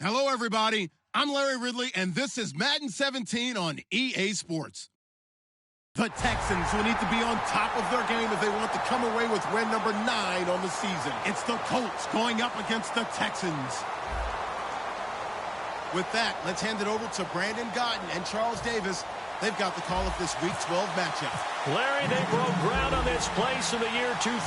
Hello, everybody. I'm Larry Ridley, and this is Madden 17 on EA Sports. The Texans will need to be on top of their game if they want to come away with win number 9 on the season. It's the Colts going up against the Texans. With that, let's hand it over to Brandon Gotten and Charles Davis. They've got the call of this Week 12 matchup. Larry, they broke ground on this place in the year 2000,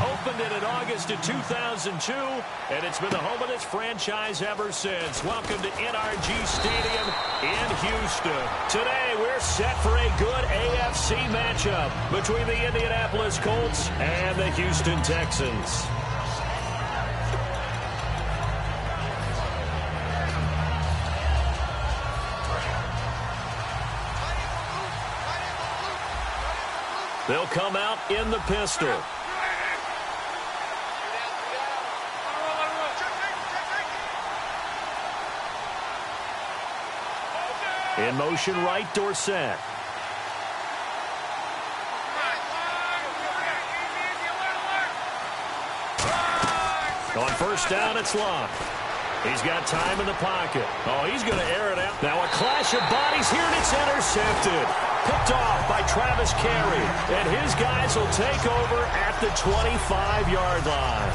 opened it in August of 2002, and it's been the home of this franchise ever since. Welcome to NRG Stadium in Houston. Today, we're set for a good AFC matchup between the Indianapolis Colts and the Houston Texans. They'll come out in the pistol. In motion right, Dorsett. On first down, it's Locke. He's got time in the pocket. Oh, he's going to air it out. Now a clash of bodies here, and it's intercepted. Picked off by Travis Carey. And his guys will take over at the 25-yard line.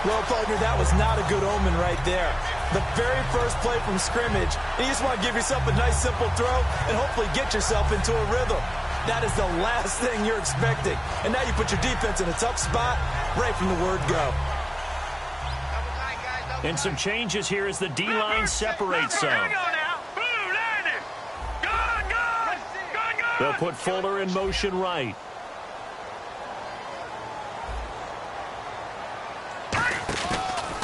Well, partner, that was not a good omen right there. The very first play from scrimmage, and you just want to give yourself a nice, simple throw and hopefully get yourself into a rhythm. That is the last thing you're expecting. And now you put your defense in a tough spot right from the word go. And some changes here as the D-line separates some. They'll put Fuller in motion right.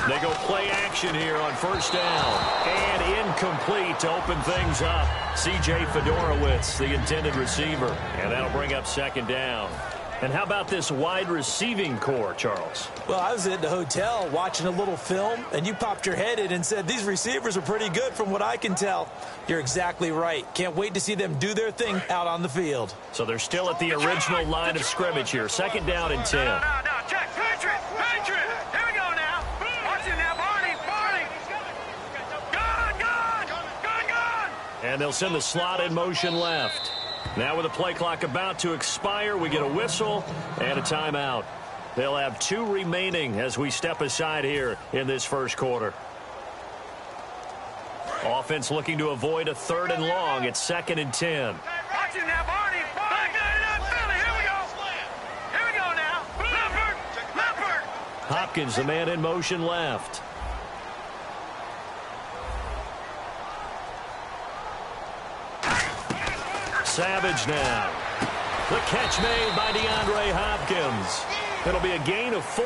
They go play action here on first down. And incomplete to open things up. C.J. Fedorowicz, the intended receiver. And that'll bring up second down. And how about this wide receiving core, Charles? Well, I was at the hotel watching a little film, and you popped your head in and said, these receivers are pretty good from what I can tell. You're exactly right. Can't wait to see them do their thing out on the field. So they're still at the original line of scrimmage here. Second down and 10. No, check. Patriot. Here we go now. Watch it now, Barney. Gone. And they'll send the slot in motion left. Now with the play clock about to expire, we get a whistle and a timeout. They'll have 2 remaining as we step aside here in this first quarter. Offense looking to avoid a 3rd and long. It's 2nd and 10. Watch it now, Barney. Here we go now. Leopard. Hopkins, the man in motion left. Savage now. The catch made by DeAndre Hopkins. It'll be a gain of 4,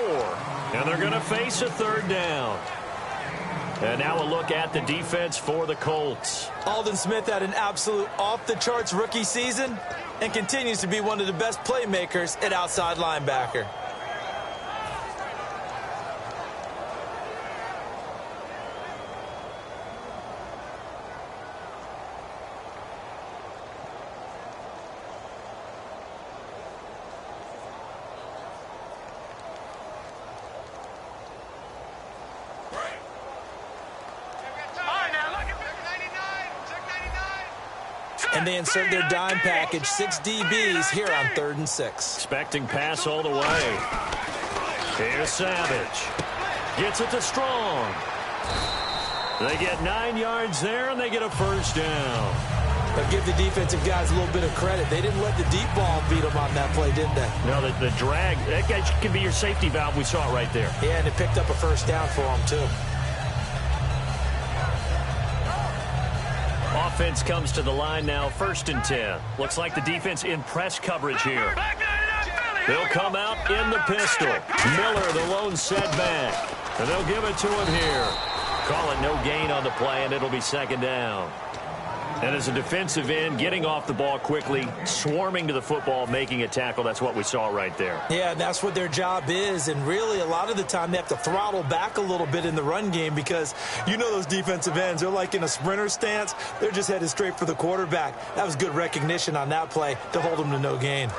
and they're going to face a 3rd down. And now a look at the defense for the Colts. Aldon Smith had an absolute off-the-charts rookie season and continues to be one of the best playmakers at outside linebacker. And they insert their dime package, 6 DBs here on 3rd and 6. Expecting pass all the way. Here's Savage. Gets it to Strong. They get 9 yards there, and they get a first down. But give the defensive guys a little bit of credit. They didn't let the deep ball beat them on that play, did they? No, the drag, that guy can be your safety valve. We saw it right there. Yeah, and it picked up a first down for them, too. Offense comes to the line now, 1st and 10. Looks like the defense in press coverage here. They'll come out in the pistol. Miller, the lone setback. And they'll give it to him here. Call it no gain on the play, and it'll be 2nd down. And as a defensive end, getting off the ball quickly, swarming to the football, making a tackle, that's what we saw right there. Yeah, that's what their job is. And really, a lot of the time, they have to throttle back a little bit in the run game because you know those defensive ends, they're like in a sprinter stance. They're just headed straight for the quarterback. That was good recognition on that play to hold them to no gain.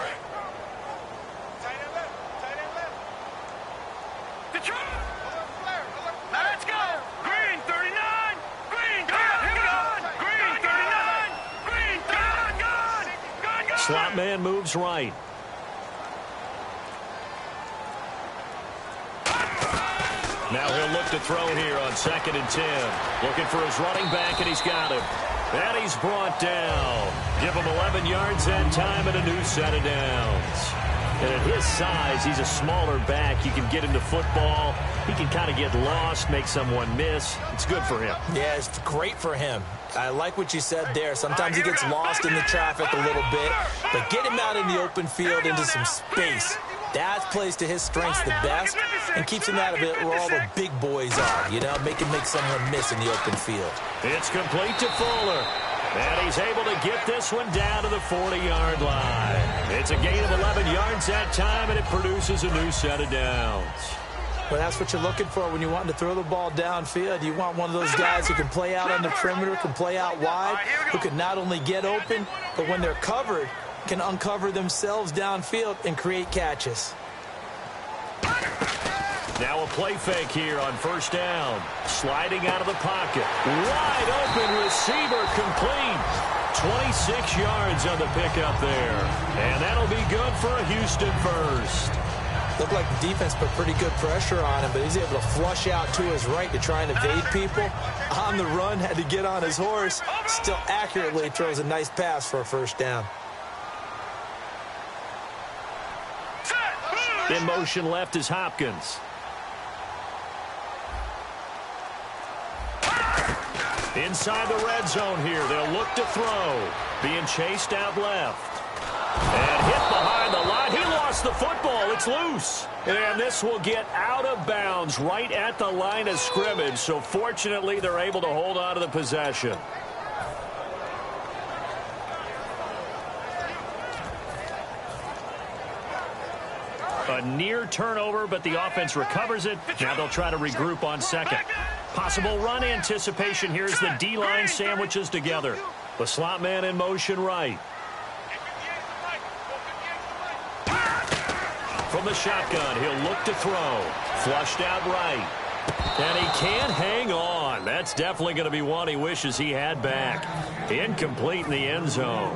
Let's go. Green, 39. Slot man moves right. Now he'll look to throw here on 2nd and 10. Looking for his running back, and he's got him. And he's brought down. Give him 11 yards that time and a new set of downs. And at his size, he's a smaller back. You can get him to football. He can kind of get lost, make someone miss. It's good for him. Yeah, it's great for him. I like what you said there. Sometimes he gets lost in the traffic a little bit. But get him out in the open field into some space. That plays to his strengths the best and keeps him out of it where all the big boys are. You know, make someone miss in the open field. It's complete to Fuller. And he's able to get this one down to the 40-yard line. It's a gain of 11 yards that time, and it produces a new set of downs. Well, that's what you're looking for when you want to throw the ball downfield. You want one of those guys who can play out on the perimeter, can play out wide, who can not only get open, but when they're covered, can uncover themselves downfield and create catches. Now a play fake here on 1st down. Sliding out of the pocket. Wide open receiver complete. 26 yards on the pickup there. And that'll be good for a Houston first. Looked like the defense put pretty good pressure on him, but he's able to flush out to his right to try and evade people. On the run, had to get on his horse. Still accurately throws a nice pass for a 1st down. In motion left is Hopkins. Inside the red zone here. They'll look to throw. Being chased out left. And hit behind the line. He lost the football. It's loose. And this will get out of bounds right at the line of scrimmage. So fortunately, they're able to hold on to the possession. A near turnover, but the offense recovers it. Now they'll try to regroup on 2nd. Possible run anticipation. Here's the D-line sandwiches together. The slot man in motion right. From the shotgun, he'll look to throw. Flushed out right. And he can't hang on. That's definitely going to be one he wishes he had back. Incomplete in the end zone.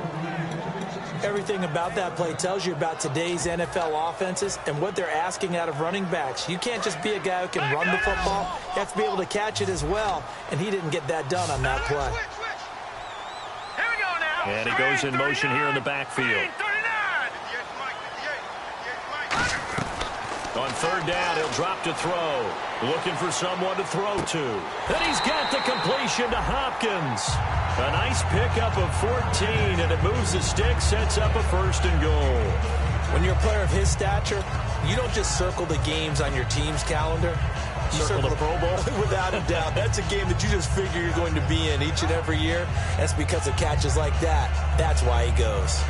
Everything about that play tells you about today's NFL offenses and what they're asking out of running backs. You can't just be a guy who can run the football. You have to be able to catch it as well, and he didn't get that done on that play. And he goes in motion here in the backfield. On 3rd down, he'll drop to throw. Looking for someone to throw to. And he's got the completion to Hopkins. A nice pickup of 14, and it moves the stick, sets up a 1st and goal. When you're a player of his stature, you don't just circle the games on your team's calendar. You circle the Pro Bowl? Without a doubt. That's a game that you just figure you're going to be in each and every year. That's because of catches like that. That's why he goes.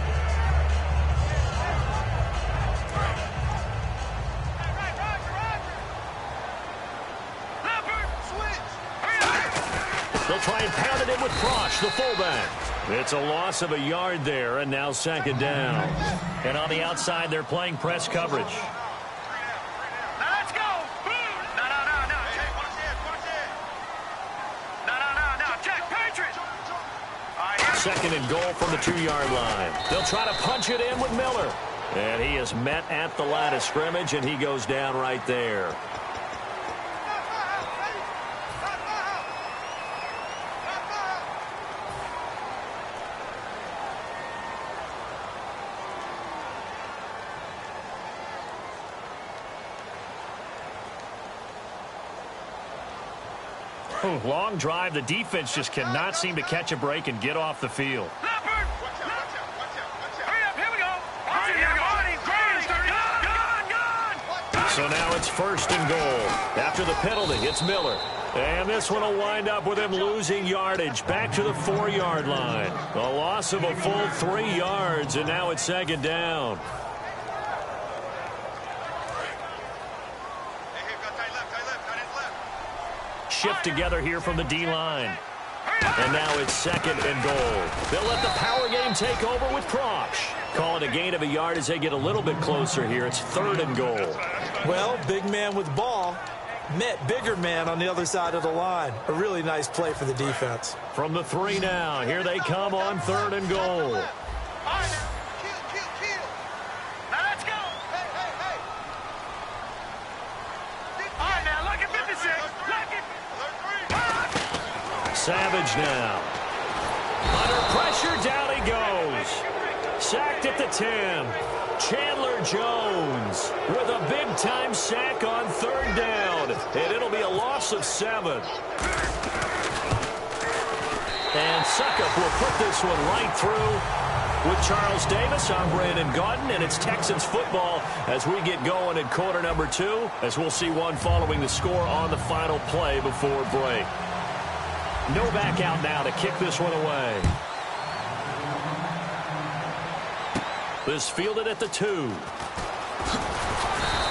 They'll try and pound it in with Frosch, the fullback. It's a loss of a yard there, and now 2nd down. And on the outside, they're playing press coverage. Now let's go. No. No. Check, Patriot. 2nd and goal from the 2-yard line. They'll try to punch it in with Miller. And he is met at the line of scrimmage, and he goes down right there. Long drive. The defense just cannot seem to catch a break and get off the field. Hurry up, here we go. So now it's 1st and goal. After the penalty, it's Miller. And this one will wind up with him losing yardage back to the 4-yard line. A loss of a full 3 yards, and now it's 2nd down. Shift together here from the D-line. And now it's 2nd and goal. They'll let the power game take over with Frosch. Call it a gain of a yard as they get a little bit closer here. It's 3rd and goal. Well, big man with ball met bigger man on the other side of the line. A really nice play for the defense. From the 3 now. Here they come on 3rd and goal. Savage now. Under pressure, down he goes. Sacked at the 10. Chandler Jones with a big-time sack on third down. And it'll be a loss of 7. And Suckup will put this one right through with Charles Davis. I'm Brandon Gaudin, and it's Texans football as we get going in quarter number 2, as we'll see one following the score on the final play before break. No back out now to kick this one away. This fielded at the 2.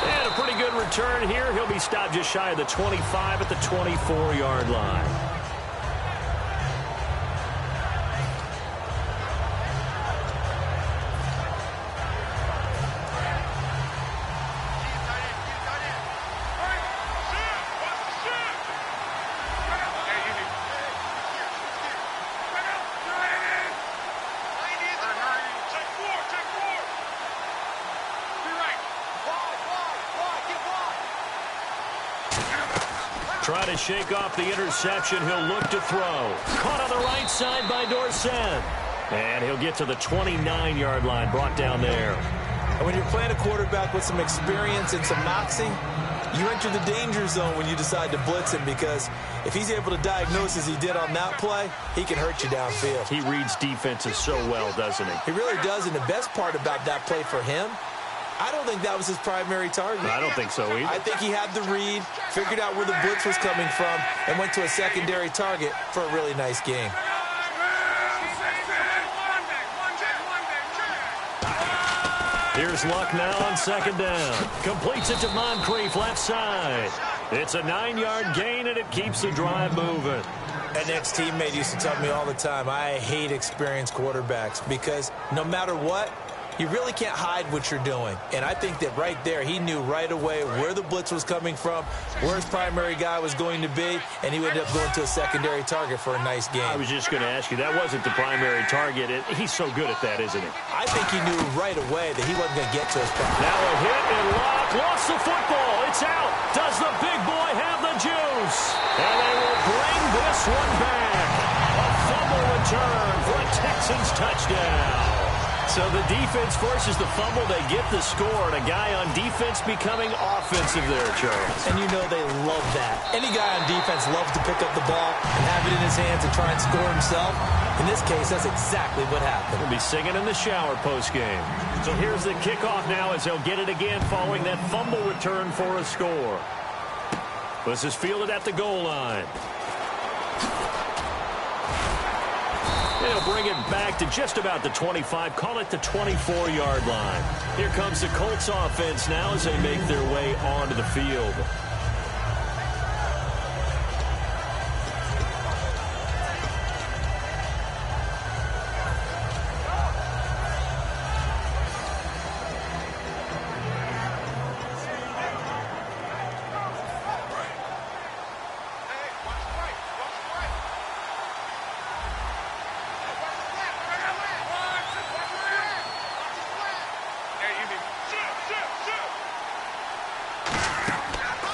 And a pretty good return here. He'll be stopped just shy of the 25 at the 24-yard line. Try to shake off the interception. He'll look to throw. Caught on the right side by Dorsett. And he'll get to the 29-yard line, brought down there. And when you're playing a quarterback with some experience and some moxie, you enter the danger zone when you decide to blitz him, because if he's able to diagnose as he did on that play, he can hurt you downfield. He reads defenses so well, doesn't he? He really does, and the best part about that play for him, I don't think that was his primary target. I don't think so either. I think he had the read, figured out where the blitz was coming from, and went to a secondary target for a really nice game. Here's Luck now on second down. Completes it to Moncrief, left side. It's a 9-yard gain, and it keeps the drive moving. An ex-teammate used to tell me all the time, I hate experienced quarterbacks, because no matter what, you really can't hide what you're doing. And I think that right there, he knew right away where the blitz was coming from, where his primary guy was going to be, and he ended up going to a secondary target for a nice game. I was just going to ask you, that wasn't the primary target. He's so good at that, isn't he? I think he knew right away that he wasn't going to get to his primary. Now a hit and Luck lost the football. It's out. Does the big boy have the juice? And they will bring this one back. A fumble return for a Texans touchdown. So the defense forces the fumble. They get the score, and a guy on defense becoming offensive there, Charles. And you know they love that. Any guy on defense loves to pick up the ball and have it in his hands and try and score himself. In this case, that's exactly what happened. He'll be singing in the shower post-game. So here's the kickoff now as they'll get it again following that fumble return for a score. This is fielded at the goal line. They'll bring it back to just about the 25, call it the 24-yard line. Here comes the Colts offense now as they make their way onto the field.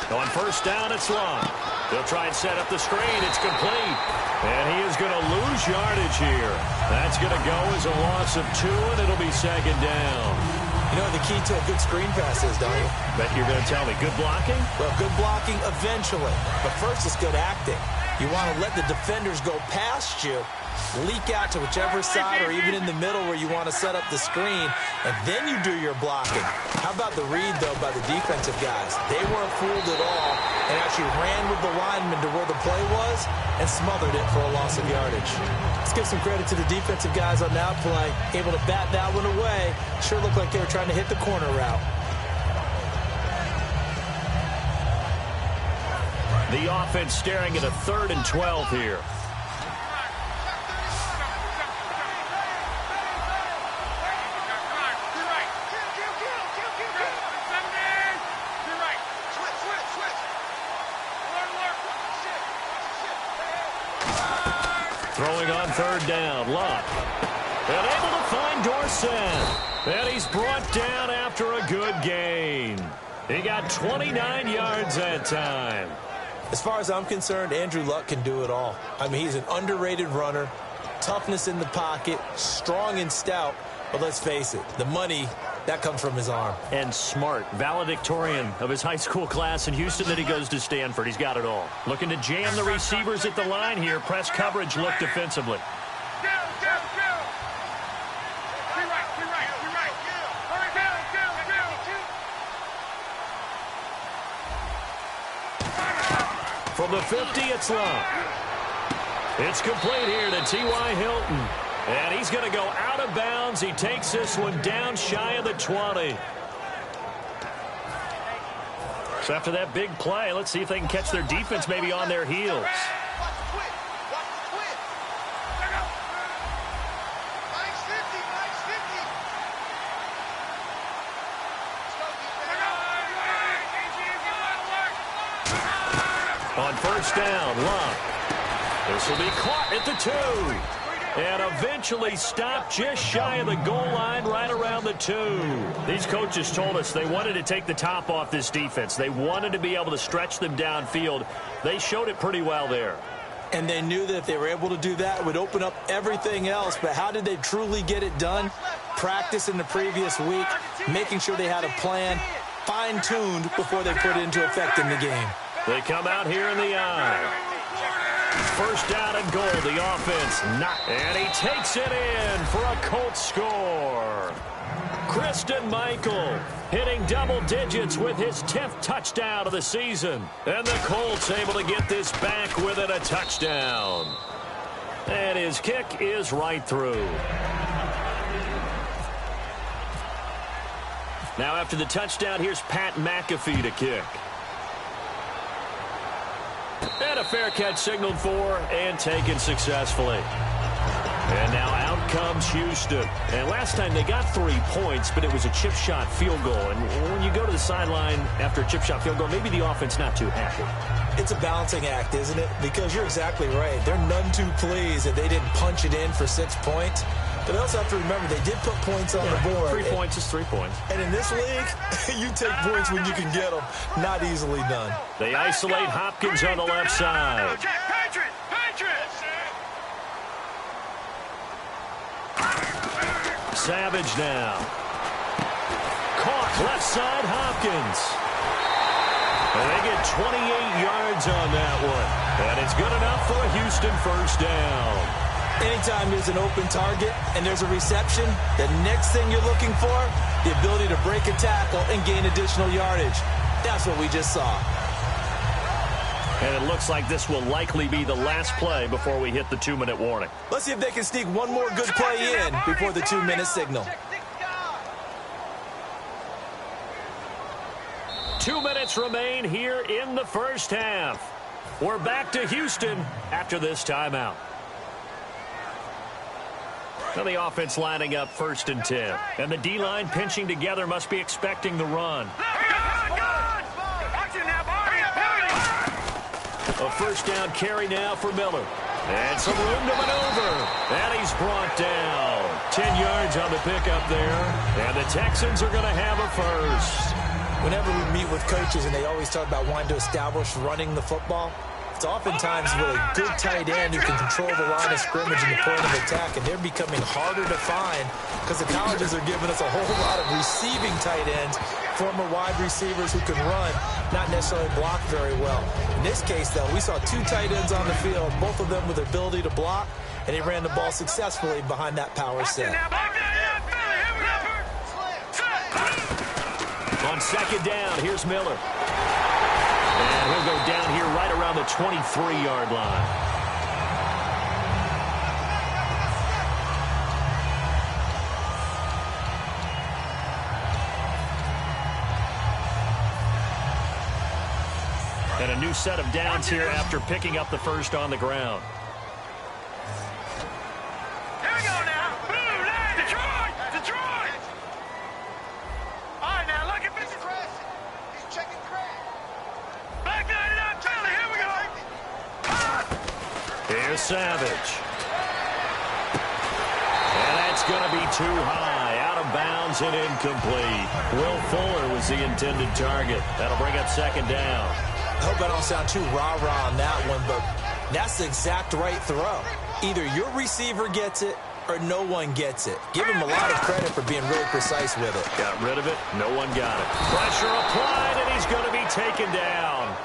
On first down, it's Long. They'll try and set up the screen. It's complete. And he is going to lose yardage here. That's going to go as a loss of 2, and it'll be second down. You know what the key to a good screen pass is, don't you? Bet you're going to tell me. Good blocking? Well, good blocking eventually. But first, it's good acting. You want to let the defenders go past you, leak out to whichever side or even in the middle where you want to set up the screen, and then you do your blocking. How about the read, though, by the defensive guys? They weren't fooled at all and actually ran with the lineman to where the play was and smothered it for a loss of yardage. Let's give some credit to the defensive guys on that play. Able to bat that one away. Sure looked like they were trying to hit the corner route. The offense staring at a 3rd and 12 here. Throwing on 3rd down, Luck. And able to find Dorsett. And he's brought down after a good gain. He got 29 yards that time. As far as I'm concerned, Andrew Luck can do it all. I mean, he's an underrated runner, toughness in the pocket, strong and stout, but let's face it, the money, that comes from his arm. And smart, valedictorian of his high school class in Houston, then he goes to Stanford. He's got it all. Looking to jam the receivers at the line here. Press coverage look defensively. From the 50, it's Luck. It's complete here to T.Y. Hilton. And he's going to go out of bounds. He takes this one down shy of the 20. So after that big play, let's see if they can catch their defense maybe on their heels. On first down, Luck. This will be caught at the 2. And eventually stopped just shy of the goal line right around the 2. These coaches told us they wanted to take the top off this defense. They wanted to be able to stretch them downfield. They showed it pretty well there. And they knew that if they were able to do that, it would open up everything else. But how did they truly get it done? Practice in the previous week, making sure they had a plan, fine-tuned before they put it into effect in the game. They come out here in the eye. First down and goal, the offense not. And he takes it in for a Colts score. Christian Michael hitting double digits with his 10th touchdown of the season. And the Colts able to get this back within a touchdown. And his kick is right through. Now after the touchdown, here's Pat McAfee to kick. And a fair catch signaled for and taken successfully. And now out comes Houston. And last time they got 3 points, but it was a chip shot field goal. And when you go to the sideline after a chip shot field goal, maybe the offense not too happy. It's a balancing act, isn't it? Because you're exactly right. They're none too pleased that they didn't punch it in for 6 points. But they also have to remember they did put points on the board. 3 points is 3 points. And in this league, you take points when you can get them. Not easily done. They isolate Hopkins on the left side. Savage now. Caught left side Hopkins. And they get 28 yards on that one. And it's good enough for a Houston first down. Anytime there's an open target and there's a reception, the next thing you're looking for, the ability to break a tackle and gain additional yardage. That's what we just saw. And it looks like this will likely be the last play before we hit the 2-minute warning. Let's see if they can sneak one more good play in before the 2-minute signal. 2 minutes remain here in the first half. We're back to Houston after this timeout. Now the offense lining up 1st and 10. And the D-line pinching together must be expecting the run. A first down carry now for Miller. And some room to maneuver. And he's brought down. 10 yards on the pickup there. And the Texans are going to have a first. Whenever we meet with coaches and they always talk about wanting to establish running the football, it's oftentimes with a good tight end who can control the line of scrimmage and the point of attack, and they're becoming harder to find because the colleges are giving us a whole lot of receiving tight ends, former wide receivers who can run, not necessarily block very well. In this case, though, we saw 2 tight ends on the field, both of them with the ability to block, and he ran the ball successfully behind that power set. On second down, here's Miller. And he'll go down here right around the 23-yard line. And a new set of downs here after picking up the first on the ground. Here we go now. Detroit! All right, now look at this. He's checking crack. Back it up, Charlie. Here we go. Here's Savage. And that's going to be too high. Out of bounds and incomplete. Will Fuller was the intended target. That'll bring up second down. I hope I don't sound too rah-rah on that one, but that's the exact right throw. Either your receiver gets it or no one gets it. Give him a lot of credit for being really precise with it. Got rid of it. No one got it. Pressure applied, and he's going to be taken down.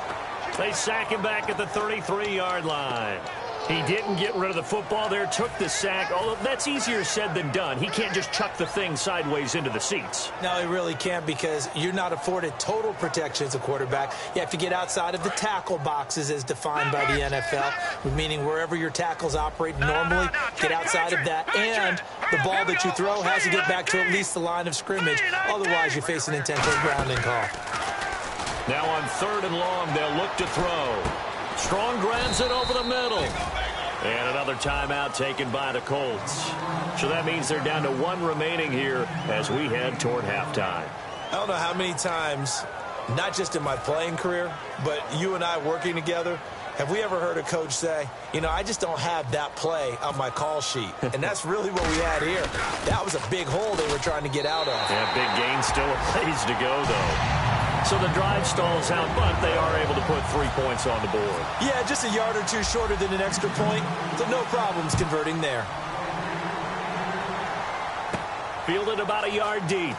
They sack him back at the 33-yard line. He didn't get rid of the football there, took the sack, although that's easier said than done. He can't just chuck the thing sideways into the seats. No, he really can't, because you're not afforded total protection as a quarterback. You have to get outside of the tackle boxes as defined by the NFL, meaning wherever your tackles operate normally, get outside of that, and the ball that you throw has to get back to at least the line of scrimmage. Otherwise, you face an intentional grounding call. Now on 3rd and long, they'll look to throw. Strong grabs it over the middle. And another timeout taken by the Colts. So that means they're down to 1 remaining here as we head toward halftime. I don't know how many times, not just in my playing career, but you and I working together, have we ever heard a coach say, you know, I just don't have that play on my call sheet. And that's really what we had here. That was a big hole they were trying to get out of. Yeah, big gain, still a ways to go, though. So the drive stalls out, but they are able to put 3 points on the board. Yeah, just a yard or two shorter than an extra point, so no problems converting there. Fielded about a yard deep.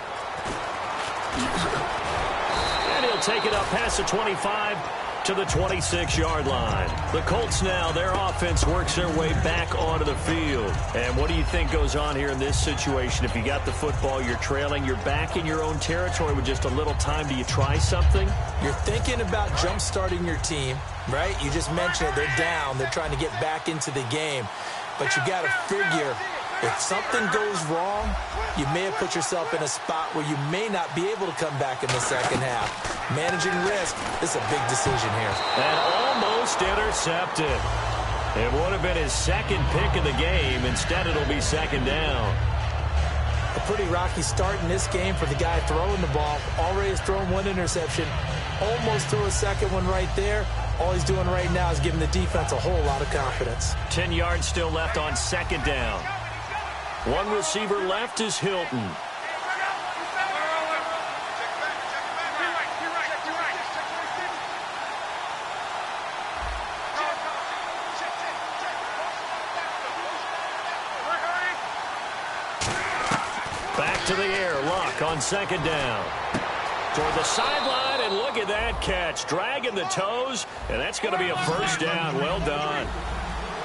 And he'll take it up past the 25 to the 26-yard line. The Colts now, their offense works their way back onto the field. And what do you think goes on here in this situation? If you got the football, you're trailing, you're back in your own territory with just a little time. Do you try something? You're thinking about jump-starting your team, right? You just mentioned it. They're down. They're trying to get back into the game. But you got to figure, if something goes wrong, you may have put yourself in a spot where you may not be able to come back in the second half. Managing risk is a big decision here. And almost intercepted. It would have been his second pick of the game. Instead, it'll be second down. A pretty rocky start in this game for the guy throwing the ball. Already has thrown 1 interception. Almost threw a second one right there. All he's doing right now is giving the defense a whole lot of confidence. 10 yards still left on second down. 1 receiver left is Hilton. Back to the air. Luck on second down. Toward the sideline, and look at that catch. Dragging the toes, and that's going to be a first down. Well done.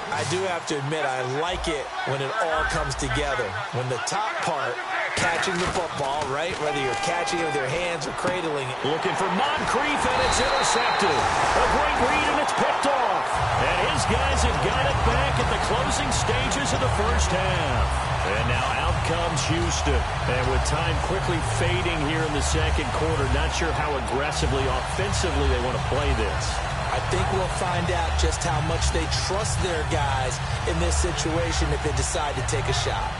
I do have to admit, I like it when it all comes together. When the top part, catching the football, right? Whether you're catching it with your hands or cradling it. Looking for Moncrief, and it's intercepted. A great read, and it's picked off. And his guys have got it back at the closing stages of the first half. And now out comes Houston. And with time quickly fading here in the second quarter, not sure how aggressively, offensively they want to play this. I think we'll find out just how much they trust their guys in this situation if they decide to take a shot.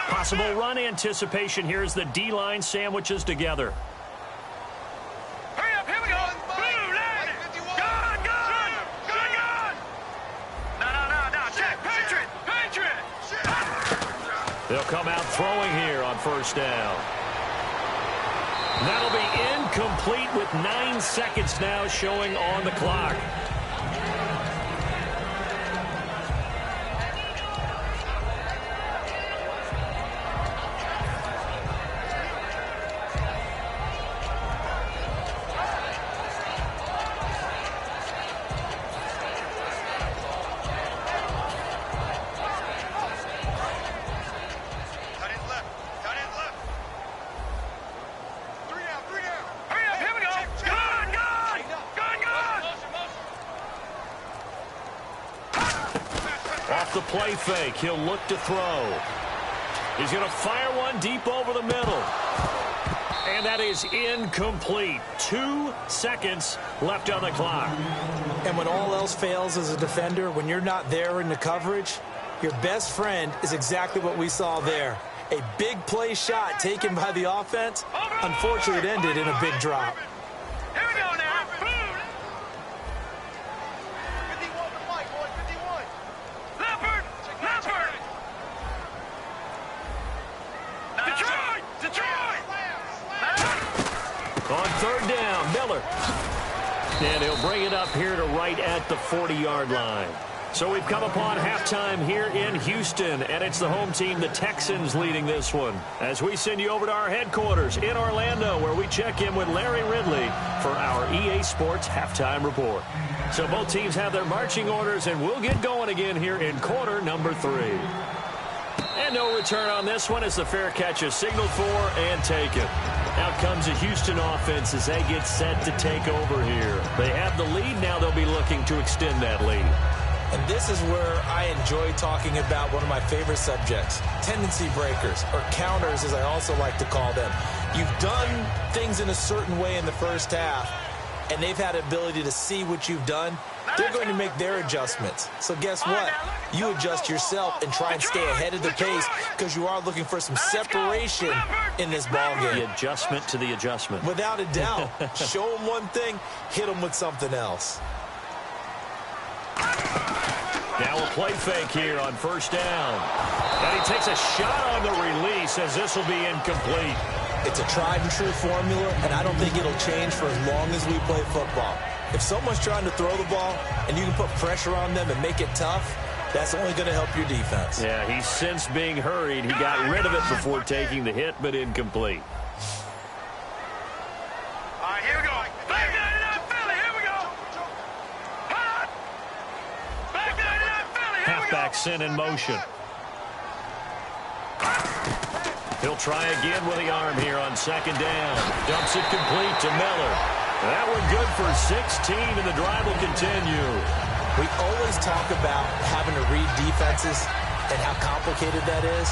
Possible run anticipation here as the D-line sandwiches together. Hurry up, here we go. Blue, land it. Gone. No. Check, Patriot. They'll come out throwing here on first down. That'll be incomplete with 9 seconds now showing on the clock. Off the play fake, he'll look to throw. He's going to fire one deep over the middle. And that is incomplete. 2 seconds left on the clock. And when all else fails as a defender, when you're not there in the coverage, your best friend is exactly what we saw there. A big play shot taken by the offense. Unfortunately, it ended in a big drop. Here we go now. 51 to Mike, boy, 51. Leopard. Detroit. And he'll bring it up here to right at the 40-yard line. So we've come upon halftime here in Houston, and it's the home team, the Texans, leading this one. As we send you over to our headquarters in Orlando, where we check in with Larry Ridley for our EA Sports Halftime Report. So both teams have their marching orders, and we'll get going again here in quarter number 3. And no return on this one as the fair catch is signaled for and taken. Out comes the Houston offense as they get set to take over here. They have the lead. Now they'll be looking to extend that lead. And this is where I enjoy talking about one of my favorite subjects, tendency breakers, or counters as I also like to call them. You've done things in a certain way in the first half, and they've had the ability to see what you've done. They're going to make their adjustments. So guess what? You adjust yourself and try and stay ahead of the pace because you are looking for some separation in this ball game. The adjustment to the adjustment. Without a doubt. Show them one thing, hit them with something else. Now a play fake here on first down. And he takes a shot on the release as this will be incomplete. It's a tried and true formula, and I don't think it'll change for as long as we play football. If someone's trying to throw the ball and you can put pressure on them and make it tough, that's only going to help your defense. Yeah, he's since being hurried. He got rid of it before taking the hit, but incomplete. All right, here we go. Back 99 Philly, here we go. Back 99 Philly, here we go. Halfback sent in motion. He'll try again with the arm here on second down. Dumps it complete to Miller. That one good for 16, and the drive will continue. We always talk about having to read defenses and how complicated that is.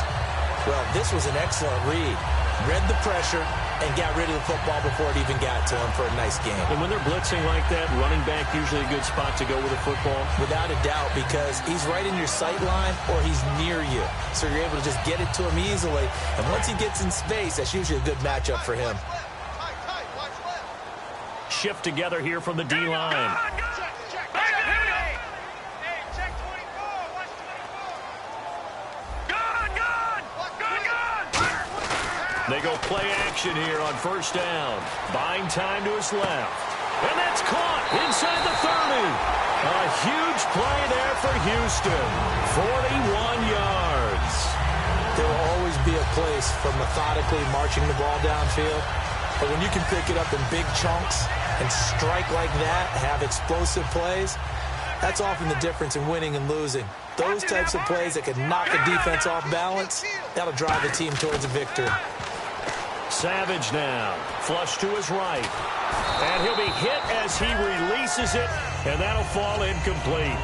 Well, this was an excellent read. Read the pressure and got rid of the football before it even got to him for a nice game. And when they're blitzing like that, running back usually a good spot to go with a football? Without a doubt, because he's right in your sight line or he's near you. So you're able to just get it to him easily. And once he gets in space, that's usually a good matchup for him. Shift together here from the D-line. They go play action here on first down. Buying time to his left. And that's caught inside the 30. A huge play there for Houston. 41 yards. There will always be a place for methodically marching the ball downfield. But when you can pick it up in big chunks and strike like that, have explosive plays, that's often the difference in winning and losing. Those types of plays that can knock a defense off balance, that'll drive a team towards a victory. Savage now. Flush to his right. And he'll be hit as he releases it, and that'll fall incomplete.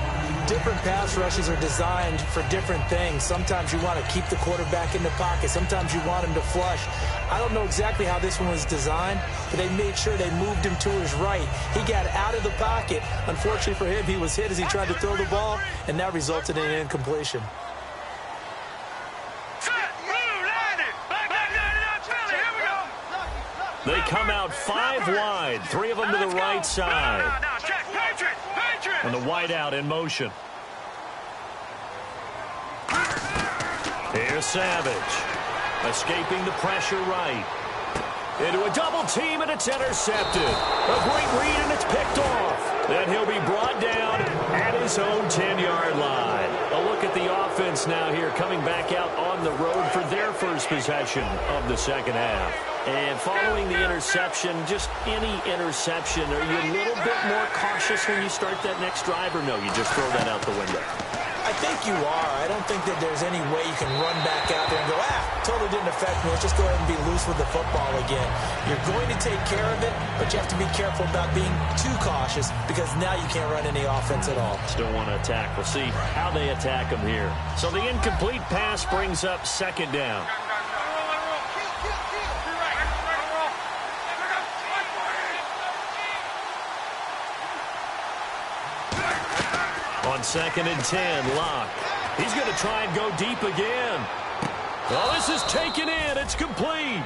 Different pass rushes are designed for different things. Sometimes you want to keep the quarterback in the pocket. Sometimes you want him to flush. I don't know exactly how this one was designed, but they made sure they moved him to his right. He got out of the pocket. Unfortunately for him, he was hit as he tried to throw the ball, and that resulted in an incompletion. They come out 5 wide, 3 of them to the right side. And the wide out in motion. Here's Savage. Escaping the pressure right. Into a double team, and it's intercepted. A great read, and it's picked off. Then he'll be brought down at his own 10-yard line. A look at the offense now here, coming back out on the road for their first possession of the second half. And following the interception, just any interception, are you a little bit more cautious when you start that next drive, or no, you just throw that out the window? I think you are. I don't think that there's any way you can run back out there and go, totally didn't affect me. Let's just go ahead and be loose with the football again. You're going to take care of it, but you have to be careful about being too cautious because now you can't run any offense at all. Still want to attack. We'll see how they attack them here. So the incomplete pass brings up second down. On 2nd and 10, Locke. He's going to try and go deep again. Well, this is taken in. It's complete.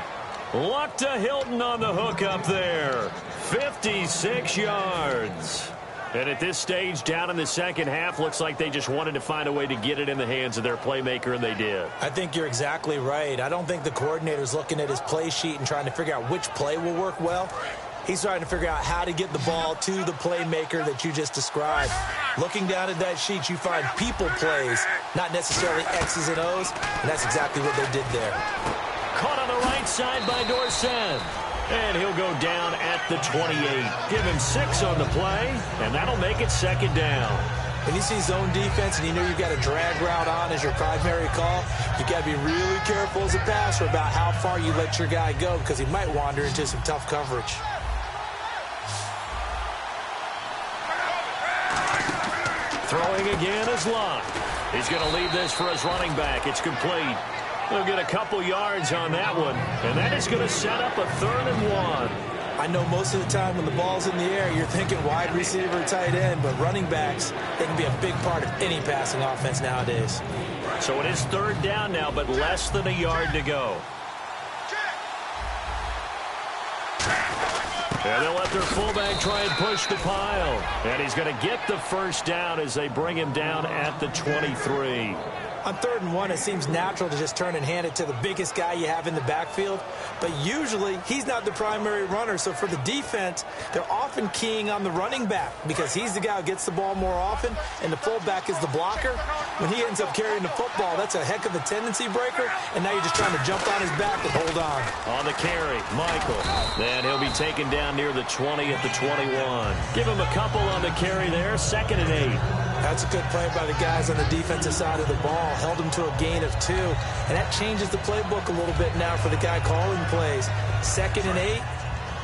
Locke to Hilton on the hook up there. 56 yards. And at this stage, down in the second half, looks like they just wanted to find a way to get it in the hands of their playmaker, and they did. I think you're exactly right. I don't think the coordinator's looking at his play sheet and trying to figure out which play will work well. He's trying to figure out how to get the ball to the playmaker that you just described. Looking down at that sheet, you find people plays, not necessarily X's and O's, and that's exactly what they did there. Caught on the right side by Dorsett. And he'll go down at the 28. Give him 6 on the play, and that'll make it second down. When you see zone defense and you know you've got a drag route on as your primary call, you've got to be really careful as a passer about how far you let your guy go because he might wander into some tough coverage. Throwing again is Locke. He's going to leave this for his running back. It's complete. He'll get a couple yards on that one, and that is going to set up a 3rd and 1. I know most of the time when the ball's in the air, you're thinking wide receiver, tight end, but running backs, they can be a big part of any passing offense nowadays. So it is 3rd down now, but less than a yard to go. And they'll let their fullback try and push the pile. And he's going to get the first down as they bring him down at the 23. On 3rd and 1, it seems natural to just turn and hand it to the biggest guy you have in the backfield. But usually, he's not the primary runner. So for the defense, they're often keying on the running back because he's the guy who gets the ball more often, and the fullback is the blocker. When he ends up carrying the football, that's a heck of a tendency breaker, and now you're just trying to jump on his back and hold on. On the carry, Michael. Then he'll be taken down near the 20 at the 21. Give him a couple on the carry there, 2nd and 8. That's a good play by the guys on the defensive side of the ball. Held him to a gain of 2. And that changes the playbook a little bit now for the guy calling plays. 2nd and 8.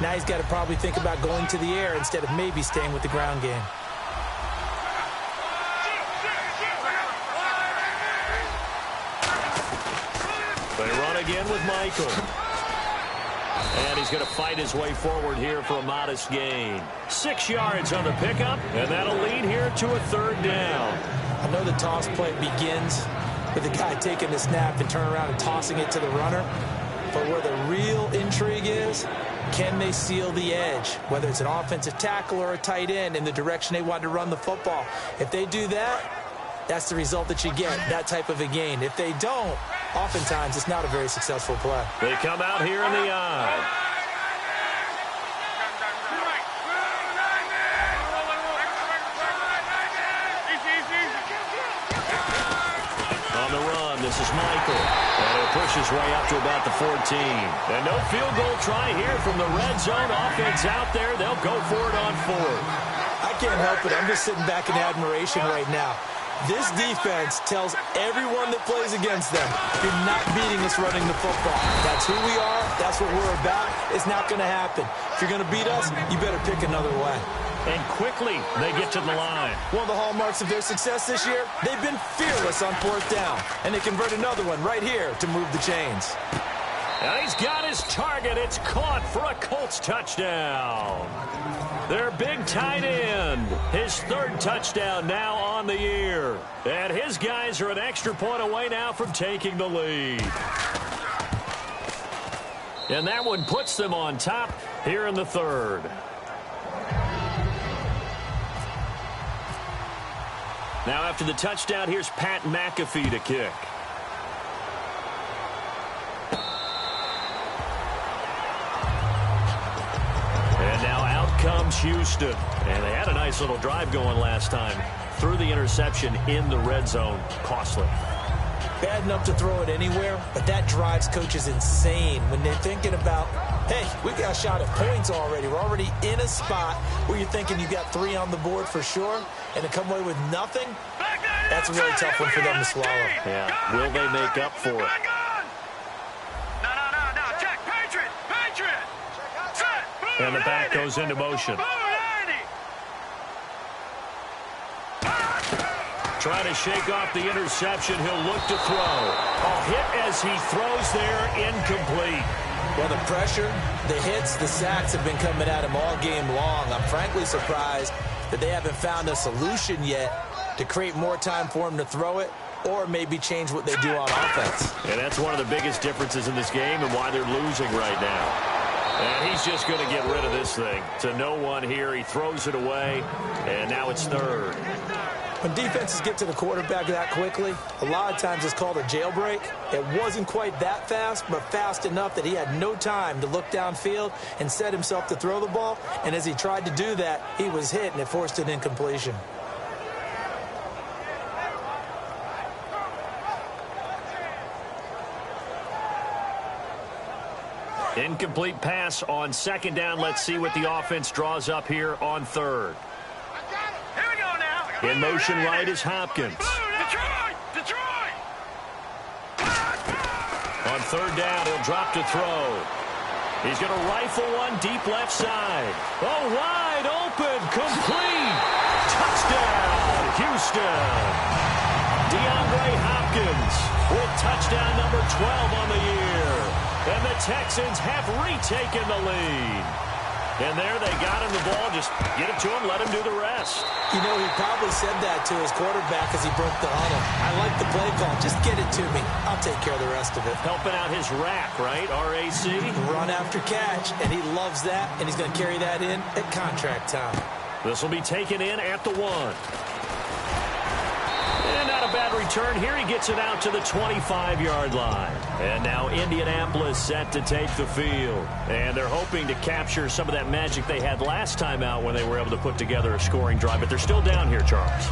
Now he's got to probably think about going to the air instead of maybe staying with the ground game. They run again with Michael. And he's going to fight his way forward here for a modest gain. 6 yards on the pickup, and that'll lead here to a 3rd down. I know the toss play begins with the guy taking the snap and turning around and tossing it to the runner. But where the real intrigue is, can they seal the edge, whether it's an offensive tackle or a tight end, in the direction they want to run the football? If they do that, that's the result that you get, that type of a gain. If they don't, oftentimes it's not a very successful play. They come out here in the eye. On the run, this is Michael. And he'll push his way up to about the 14. And no field goal try here from the red zone. Offense out there. They'll go for it on 4th. I can't help it. I'm just sitting back in admiration right now. This defense tells everyone that plays against them, you're not beating us running the football. That's who we are. That's what we're about. It's not going to happen. If you're going to beat us, you better pick another way. And quickly, they get to the line. One of the hallmarks of their success this year, they've been fearless on 4th down. And they convert another one right here to move the chains. And he's got his target. It's caught for a Colts touchdown. Their big tight end, his 3rd touchdown now on the year. And his guys are an extra point away now from taking the lead. And that one puts them on top here in the 3rd. Now after the touchdown, here's Pat McAfee to kick. And now out comes Houston. And they had a nice little drive going last time. Threw the interception in the red zone. Costly. Bad enough to throw it anywhere, but that drives coaches insane when they're thinking about, hey, we got a shot at points already. We're already in a spot where you're thinking you got 3 on the board for sure, and to come away with nothing, that's a really tough one for them to swallow. Yeah, will they make up for it? And the back goes into motion. Trying to shake off the interception. He'll look to throw. A hit as he throws there, incomplete. Well, the pressure, the hits, the sacks have been coming at him all game long. I'm frankly surprised that they haven't found a solution yet to create more time for him to throw it or maybe change what they do on offense. And that's one of the biggest differences in this game and why they're losing right now. And he's just going to get rid of this thing. To no one here. He throws it away, and now it's 3rd. When defenses get to the quarterback that quickly, a lot of times it's called a jailbreak. It wasn't quite that fast, but fast enough that he had no time to look downfield and set himself to throw the ball. And as he tried to do that, he was hit, and it forced an incompletion. Incomplete pass on second down. Let's see what the offense draws up here on third. Here we go now. In motion right is Hopkins. Detroit! On third down, he'll drop to throw. He's going to rifle one deep left side. Oh, wide open, complete. Touchdown, Houston. DeAndre Hopkins with touchdown number 12 on the year. And the Texans have retaken the lead. And there they got him the ball. Just get it to him, let him do the rest. You know, he probably said that to his quarterback as he broke the huddle. I like the play call. Just get it to me. I'll take care of the rest of it. Helping out his rack, right? R-A-C? Run after catch, and he loves that, and he's going to carry that in at contract time. This will be taken in at the 1. And not a bad return here. He gets it out to the 25-yard line. And now Indianapolis set to take the field. And they're hoping to capture some of that magic they had last time out when they were able to put together a scoring drive. But they're still down here, Charles.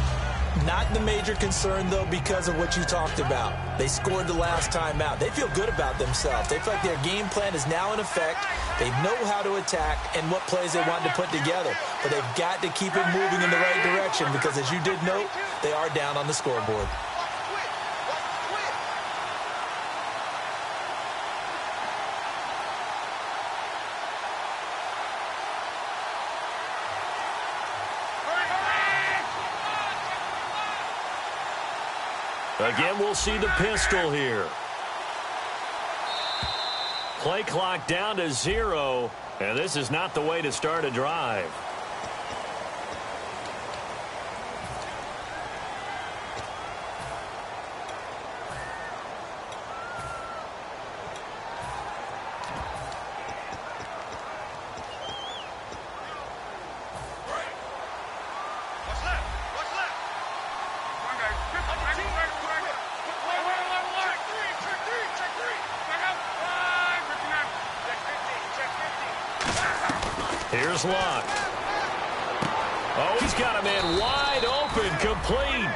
Not the major concern, though, because of what you talked about. They scored the last time out. They feel good about themselves. They feel like their game plan is now in effect. They know how to attack and what plays they want to put together. But they've got to keep it moving in the right direction because, as you did note, they are down on the scoreboard. Again, we'll see the pistol here. Play clock down to 0, and this is not the way to start a drive. Here's Luck. Oh, he's got a man wide open, complete.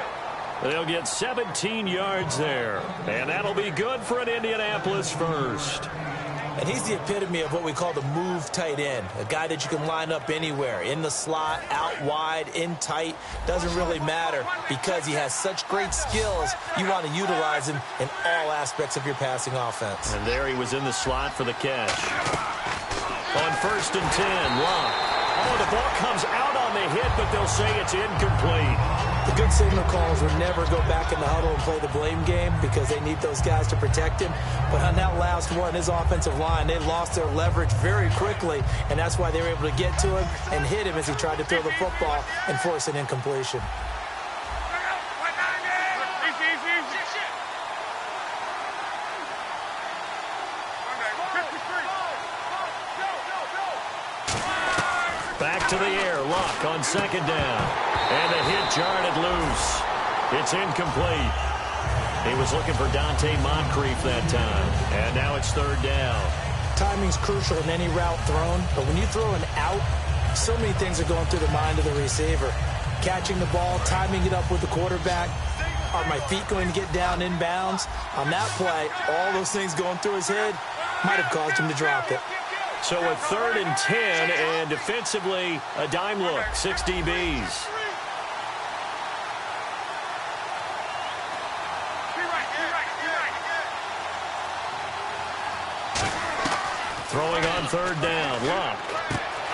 They'll get 17 yards there. And that'll be good for an Indianapolis first. And he's the epitome of what we call the move tight end. A guy that you can line up anywhere. In the slot, out wide, in tight. Doesn't really matter because he has such great skills. You want to utilize him in all aspects of your passing offense. And there he was in the slot for the catch. On 1st and 10, Luck. Oh, the ball comes out on the hit, but they'll say it's incomplete. The good signal calls would never go back in the huddle and play the blame game because they need those guys to protect him. But on that last one, his offensive line, they lost their leverage very quickly, and that's why they were able to get to him and hit him as he tried to throw the football and force an incompletion. Back to the air, Luck on 2nd down. And the hit jarred it loose. It's incomplete. He was looking for Dante Moncrief that time. And now it's 3rd down. Timing's crucial in any route thrown, but when you throw an out, so many things are going through the mind of the receiver. Catching the ball, timing it up with the quarterback. Are my feet going to get down in bounds? On that play, all those things going through his head might have caused him to drop it. So a 3rd and 10, and defensively, a dime look, 6 DBs. Throwing on 3rd down, Luck.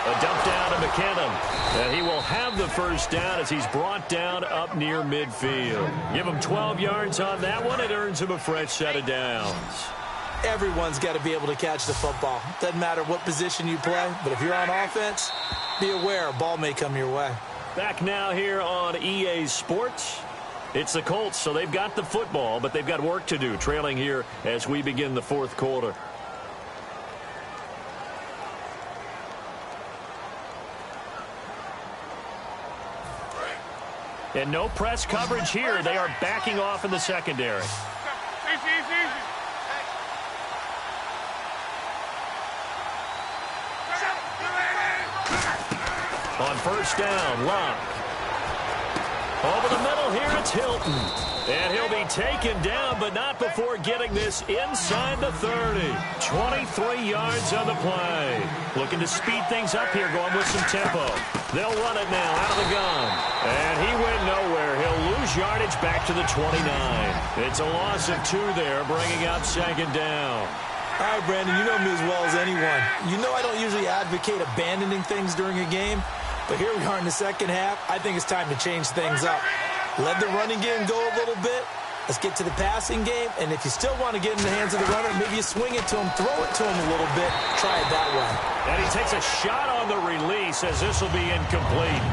A dump down to McKinnon. And he will have the first down as he's brought down up near midfield. Give him 12 yards on that one. It earns him a fresh set of downs. Everyone's got to be able to catch the football. Doesn't matter what position you play, but if you're on offense, be aware a ball may come your way. Back now here on EA Sports. It's the Colts, so they've got the football, but they've got work to do, trailing here as we begin the 4th quarter. And no press coverage here. They are backing off in the secondary. Easy. On first down, Locke. Over the middle here, it's Hilton. And he'll be taken down, but not before getting this inside the 30. 23 yards on the play. Looking to speed things up here, going with some tempo. They'll run it now out of the gun. And he went nowhere. He'll lose yardage back to the 29. It's a loss of 2 there, bringing up second down. All right, Brandon, you know me as well as anyone. You know I don't usually advocate abandoning things during a game, but here we are in the second half. I think it's time to change things up. Let the running game go a little bit. Let's get to the passing game, and if you still want to get in the hands of the runner, maybe you swing it to him, throw it to him a little bit, try it that way. And he takes a shot on the release as this will be incomplete.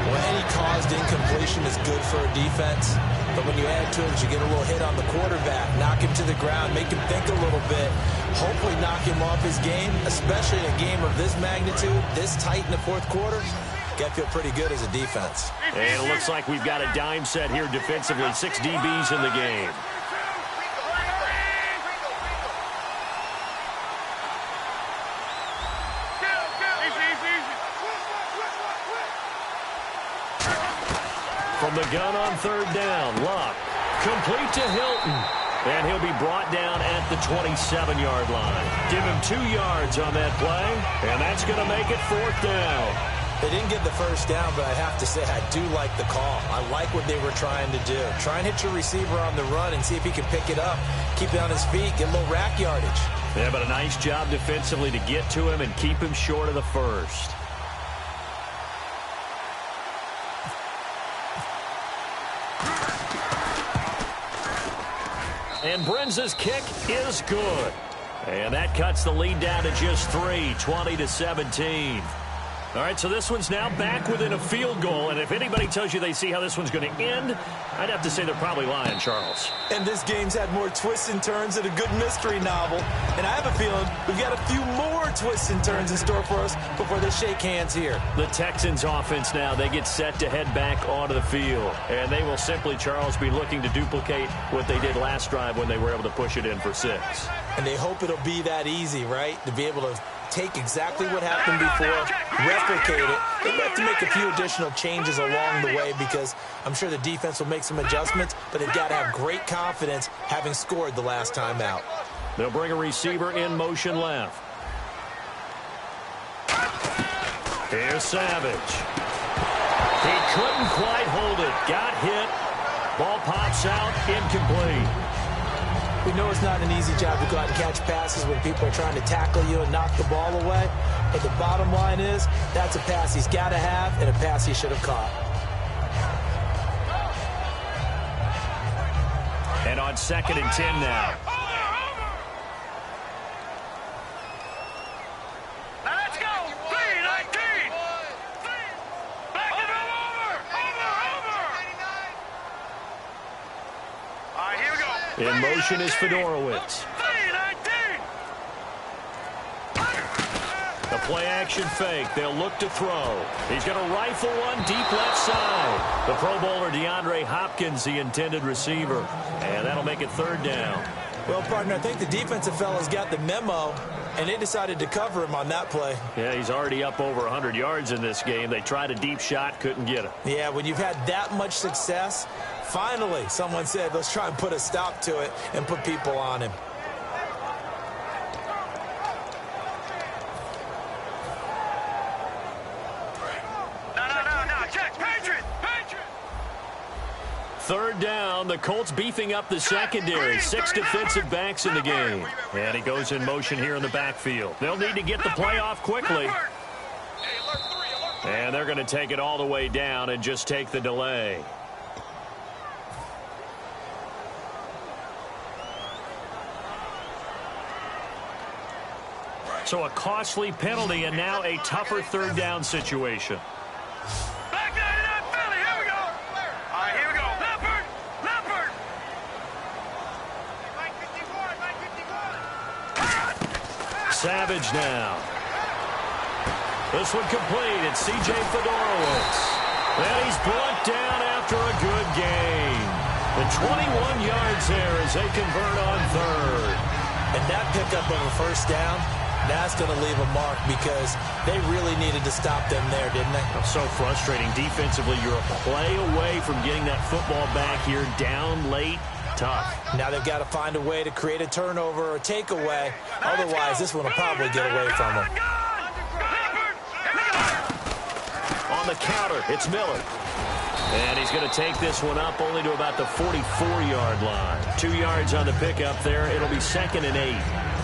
Well, any caused incompletion is good for a defense, but when you add to it, you get a little hit on the quarterback, knock him to the ground, make him think a little bit, hopefully knock him off his game, especially in a game of this magnitude, this tight in the fourth quarter. Got to feel pretty good as a defense. And it looks like we've got a dime set here defensively. 6 DBs in the game. From the gun on third down, Locke. Complete to Hilton. And he'll be brought down at the 27-yard line. Give him 2 yards on that play, and that's going to make it fourth down. They didn't get the first down, but I have to say I do like the call. I like what they were trying to do. Try and hit your receiver on the run and see if he can pick it up, keep it on his feet, get a little rack yardage. Yeah, but a nice job defensively to get to him and keep him short of the first. And Brenza's kick is good. And that cuts the lead down to just 3, 20-17. All right, so this one's now back within a field goal, and if anybody tells you they see how this one's going to end, I'd have to say they're probably lying, Charles. And this game's had more twists and turns than a good mystery novel, and I have a feeling we've got a few more twists and turns in store for us before they shake hands here. The Texans offense now, they get set to head back onto the field, and they will simply, Charles, be looking to duplicate what they did last drive when they were able to push it in for 6. And they hope it'll be that easy, right, to be able to take exactly what happened before, replicate it. They have to make a few additional changes along the way because I'm sure the defense will make some adjustments, but they've got to have great confidence having scored the last time out. They'll bring a receiver in motion left. Here's Savage. He couldn't quite hold it. Got hit. Ball pops out, incomplete. We know it's not an easy job to go out and catch passes when people are trying to tackle you and knock the ball away. But the bottom line is, that's a pass he's got to have and a pass he should have caught. And on 2nd and 10 now. Let's go. 3-19. Back it over. All right, here we go. In motion is Fedorowicz. The play-action fake. They'll look to throw. He's going to rifle one deep left side. The Pro Bowler DeAndre Hopkins, the intended receiver. And that'll make it 3rd down. Well, partner, I think the defensive fellas got the memo, and they decided to cover him on that play. Yeah, he's already up over 100 yards in this game. They tried a deep shot, couldn't get him. Yeah, when you've had that much success, finally someone said, let's try and put a stop to it and put people on him. No, check. Patriot. 3rd down, the Colts beefing up the secondary. 6 defensive backs in the game. And he goes in motion here in the backfield. They'll need to get the play off quickly. And they're going to take it all the way down and just take the delay. So a costly penalty and now a tougher 3rd down situation. Back there to that Philly. Here we go. All right, here we go. Leopard. Savage now. This one complete. It's C.J. Fedorowicz. And he's brought down after a good gain. The 21 yards there as they convert on third. And that pickup of a first down, that's going to leave a mark because they really needed to stop them there, didn't they? So frustrating. Defensively, you're a play away from getting that football back here down late. Tough. Now they've got to find a way to create a turnover or takeaway. Otherwise, this one will probably get away from them. On the counter, it's Miller. And he's going to take this one up only to about the 44-yard line. 2 yards on the pickup there. It'll be 2nd and 8.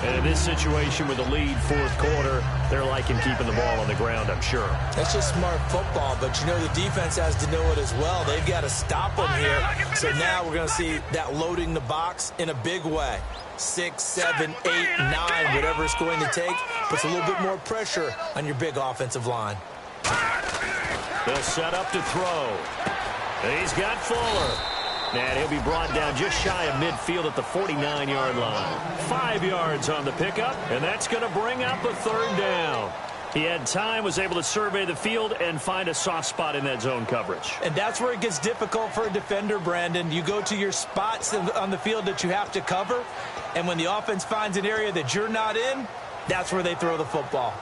And in this situation with a lead fourth quarter, they're liking keeping the ball on the ground, I'm sure. That's just smart football, but you know the defense has to know it as well. They've got to stop them here. So now we're going to see that loading the box in a big way. 6, 7, 8, 9, whatever it's going to take, puts a little bit more pressure on your big offensive line. They'll set up to throw. And he's got Fuller. And he'll be brought down just shy of midfield at the 49-yard line. 5 yards on the pickup, and that's going to bring up a third down. He had time, was able to survey the field and find a soft spot in that zone coverage. And that's where it gets difficult for a defender, Brandon. You go to your spots on the field that you have to cover, and when the offense finds an area that you're not in, that's where they throw the football.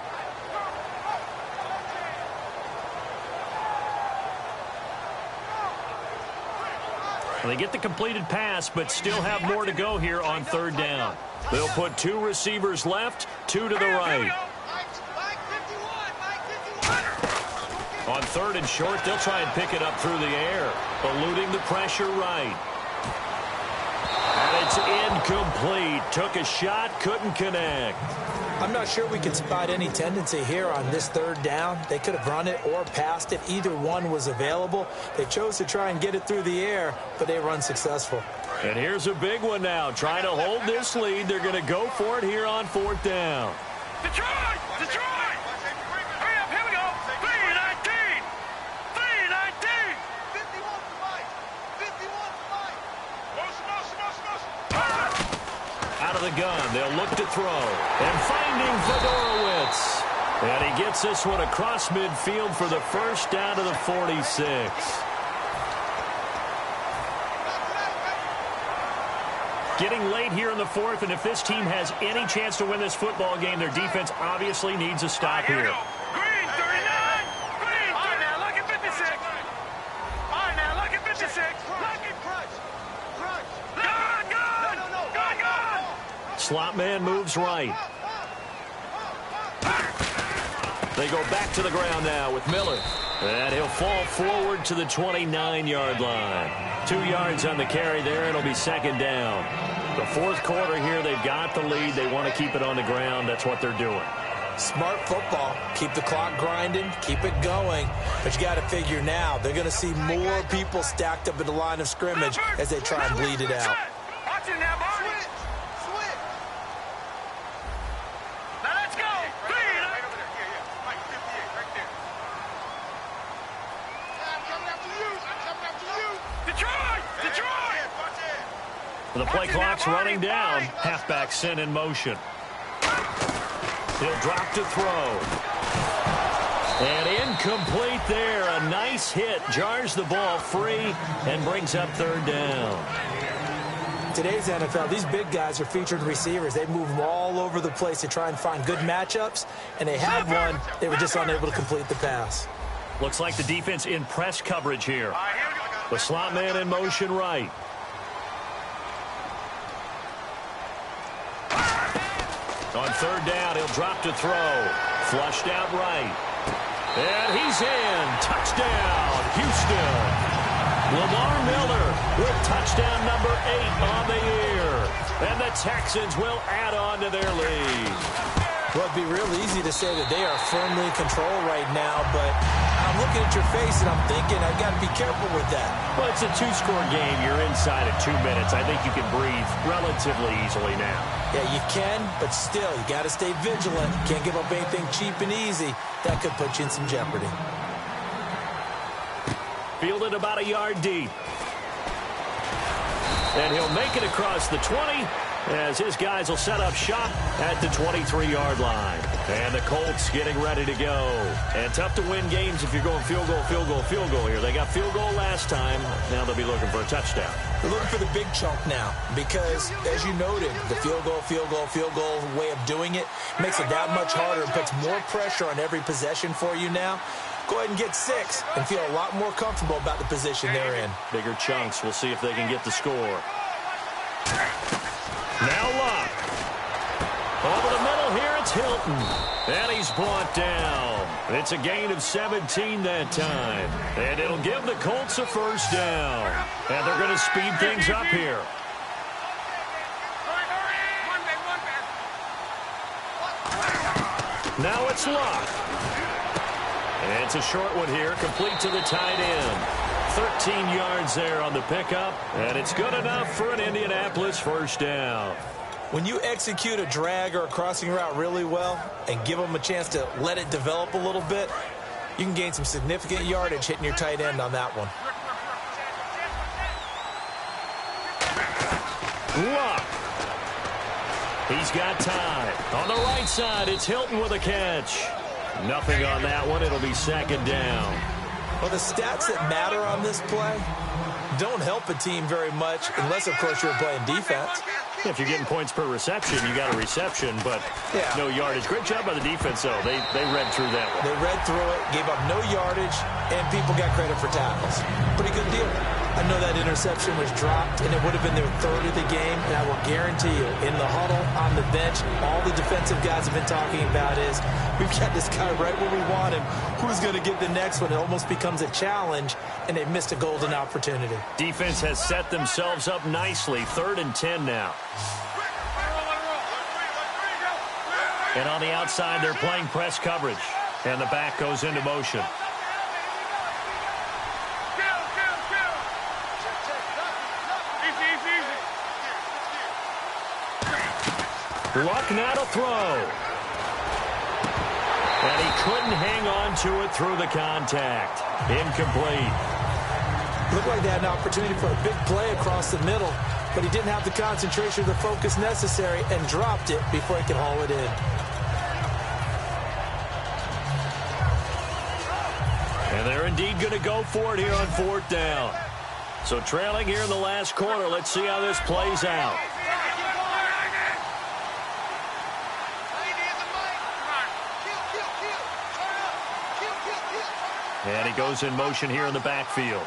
They get the completed pass, but still have more to go here on third down. They'll put 2 receivers left, 2 to the right. On 3rd and short, they'll try and pick it up through the air, eluding the pressure right. And it's incomplete. Took a shot, couldn't connect. I'm not sure we can spot any tendency here on this third down. They could have run it or passed it. Either one was available. They chose to try and get it through the air, but they were unsuccessful. And here's a big one now. Trying to hold this lead. They're going to go for it here on 4th down. Detroit! Detroit! Hurry up, here we go! 3-19! 3-19! 51 to Mike! 51 to Mike! Out of the gun, they'll look to throw. And finding Fedorowicz. And he gets this one across midfield for the first down to the 46. Getting late here in the 4th, and if this team has any chance to win this football game, their defense obviously needs a stop here. Green, 39! Green, 39! All right, now look at 56. All right, now look at 56. Look at Crunch. Crunch. Good! No. Good! Slot man moves right. They go back to the ground now with Miller. And he'll fall forward to the 29-yard line. 2 yards on the carry there. It'll be 2nd down. The 4th quarter here, they've got the lead. They want to keep it on the ground. That's what they're doing. Smart football. Keep the clock grinding. Keep it going. But you got to figure now, they're going to see more people stacked up in the line of scrimmage as they try and bleed it out. Watch it now, Barney. Switch. Now let's go. Right over there. Yeah. Mike, 58, right there. I'm coming after you. Detroit! The play clock's running down. Halfback sent in motion. He'll drop to throw. And incomplete there. A nice hit. Jars the ball free and brings up 3rd down. Today's NFL, these big guys are featured receivers. They move them all over the place to try and find good matchups, and they had one. They were just unable to complete the pass. Looks like the defense in press coverage here. The slot man in motion right. On 3rd down, he'll drop to throw. Flushed out right. And he's in. Touchdown, Houston. Lamar Miller with touchdown number 8 on the year. And the Texans will add on to their lead. Well, it'd be real easy to say that they are firmly in control right now, but I'm looking at your face and I'm thinking I've got to be careful with that. Well, it's a 2-score game. You're inside of 2 minutes. I think you can breathe relatively easily now. Yeah, you can, but still, you got to stay vigilant. You can't give up anything cheap and easy. That could put you in some jeopardy. Fielded about a yard deep. And he'll make it across the 20 as his guys will set up shop at the 23-yard line. And the Colts getting ready to go. And tough to win games if you're going field goal, field goal, field goal here. They got field goal last time. Now they'll be looking for a touchdown. They're looking for the big chunk now because, as you noted, the field goal way of doing it makes it that much harder and puts more pressure on every possession for you now. Go ahead and get 6 and feel a lot more comfortable about the position they're in. Bigger chunks. We'll see if they can get the score. Now Luck. Over the middle here, it's Hilton. And he's brought down. It's a gain of 17 that time. And it'll give the Colts a first down. And they're going to speed things up here. Now it's Luck. And it's a short one here, complete to the tight end. 13 yards there on the pickup, and it's good enough for an Indianapolis first down. When you execute a drag or a crossing route really well and give them a chance to let it develop a little bit, you can gain some significant yardage hitting your tight end on that one. Luck. He's got time. On the right side, it's Hilton with a catch. Nothing on that one. It'll be second down. Well, the stats that matter on this play don't help a team very much unless, of course, you're playing defense. If you're getting points per reception, you got a reception, but no yardage. Great job by the defense, though. They read through that one. They read through it, gave up no yardage, and people got credit for tackles. Pretty good deal. I know that interception was dropped, and it would have been their third of the game, and I will guarantee you, in the huddle, on the bench, all the defensive guys have been talking about is, we've got this guy right where we want him. Who's going to get the next one? It almost becomes a challenge, and they've missed a golden opportunity. Defense has set themselves up nicely. 3rd and 10 now. And on the outside, they're playing press coverage. And the back goes into motion. Luck now to throw. And he couldn't hang on to it through the contact. Incomplete. Looked like they had an opportunity for a big play across the middle, but he didn't have the concentration or the focus necessary and dropped it before he could haul it in. And they're indeed going to go for it here on 4th down. So trailing here in the last quarter. Let's see how this plays out. And he goes in motion here in the backfield.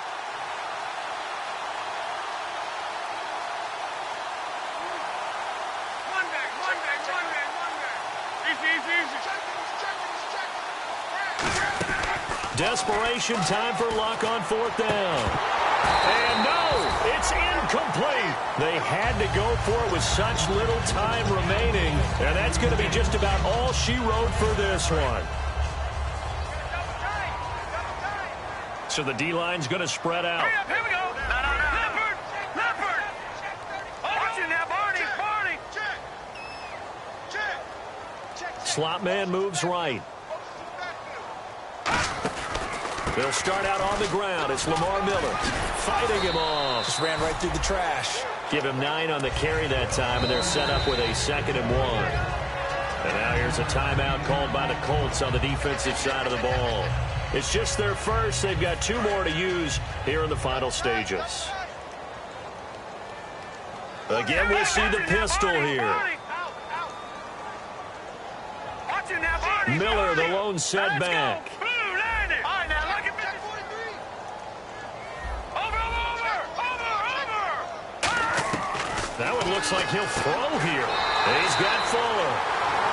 Desperation time for Luck on 4th down. And no, it's incomplete. They had to go for it with such little time remaining. And that's going to be just about all she wrote for this one. So the D-line's going to spread out. Here we go. Leopard. Watch it now, Barney. Slot man moves right. They'll start out on the ground. It's Lamar Miller fighting him off. Just ran right through the trash. Give him 9 on the carry that time, and they're set up with a 2nd and 1. And now here's a timeout called by the Colts on the defensive side of the ball. It's just their first. They've got 2 more to use here in the final stages. Again, we'll see the pistol here. Miller, the lone setback. That one looks like he'll throw here. He's got Fuller.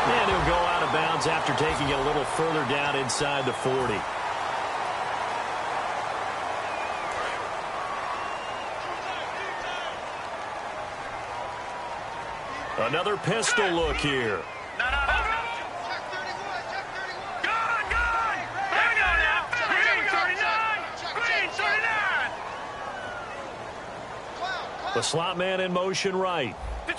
And he'll go out of bounds after taking it a little further down inside the 40. Another pistol look here. The slot man in motion right. They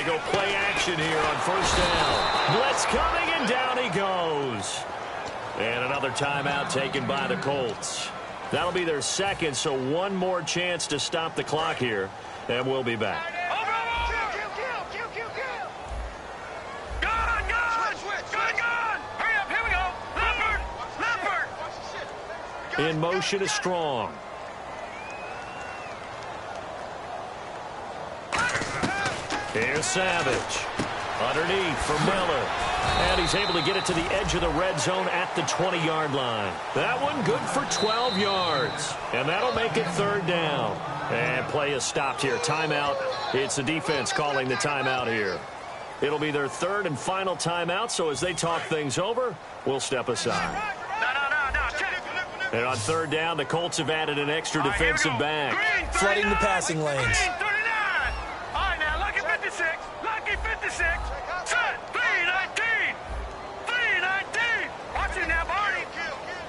go play action here on 1st down. Blitz coming, and down he goes. And another timeout taken by the Colts. That'll be their second, so one more chance to stop the clock here, and we'll be back. In motion is Strong. Here's Savage. Underneath for Miller. And he's able to get it to the edge of the red zone at the 20-yard line. That one good for 12 yards. And that'll make it third down. And play is stopped here. Timeout. It's the defense calling the timeout here. It'll be their third and final timeout, so as they talk things over, we'll step aside. And on third down, the Colts have added an extra defensive back. Flooding the passing lanes. 39. All right, now, lucky 56. Lucky 56. Set. 319. 319. Watch it now, Barney.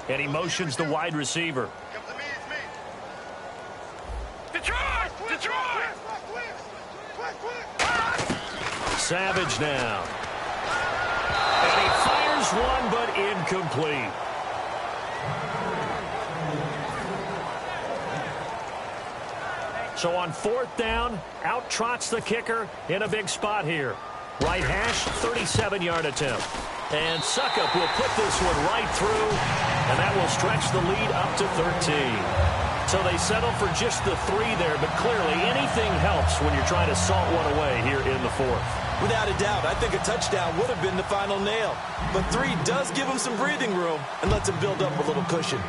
And he motions the wide receiver. Detroit. Detroit. Savage now. And he fires one, but incomplete. So on fourth down, out trots the kicker in a big spot here. Right hash, 37-yard attempt. And Suckup will put this one right through, and that will stretch the lead up to 13. So they settle for just the 3 there, but clearly anything helps when you're trying to salt one away here in the fourth. Without a doubt, I think a touchdown would have been the final nail. But 3 does give him some breathing room and lets him build up a little cushion.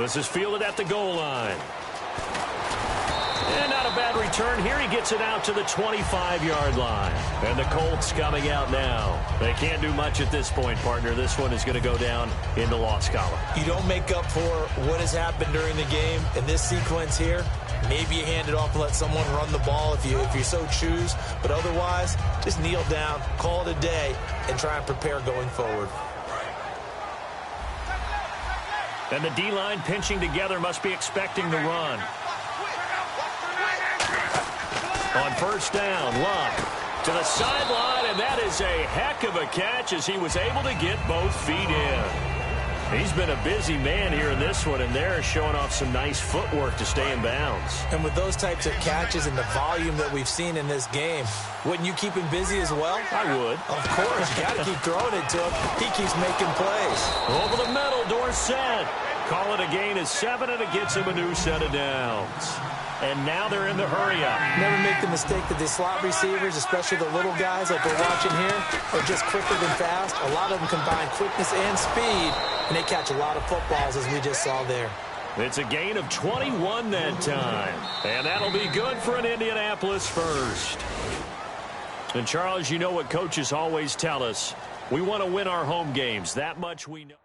This is fielded at the goal line. And not a bad return here. He gets it out to the 25-yard line. And the Colts coming out now. They can't do much at this point, partner. This one is going to go down in the loss column. You don't make up for what has happened during the game in this sequence here. Maybe you hand it off and let someone run the ball if you so choose. But otherwise, just kneel down, call it a day, and try and prepare going forward. And the D-line pinching together must be expecting the run. On first down, Luck to the sideline, and that is a heck of a catch as he was able to get both feet in. He's been a busy man here in this one, and they're showing off some nice footwork to stay in bounds. And with those types of catches and the volume that we've seen in this game, wouldn't you keep him busy as well? I would. Of course. You got to keep throwing it to him. He keeps making plays. Over the middle, Dorsett. Call it a gain of 7, and it gets him a new set of downs. And now they're in the hurry-up. Never make the mistake that the slot receivers, especially the little guys like we're watching here, are just quicker than fast. A lot of them combine quickness and speed, and they catch a lot of footballs, as we just saw there. It's a gain of 21 that time. And that'll be good for an Indianapolis first. And, Charles, you know what coaches always tell us. We want to win our home games. That much we know.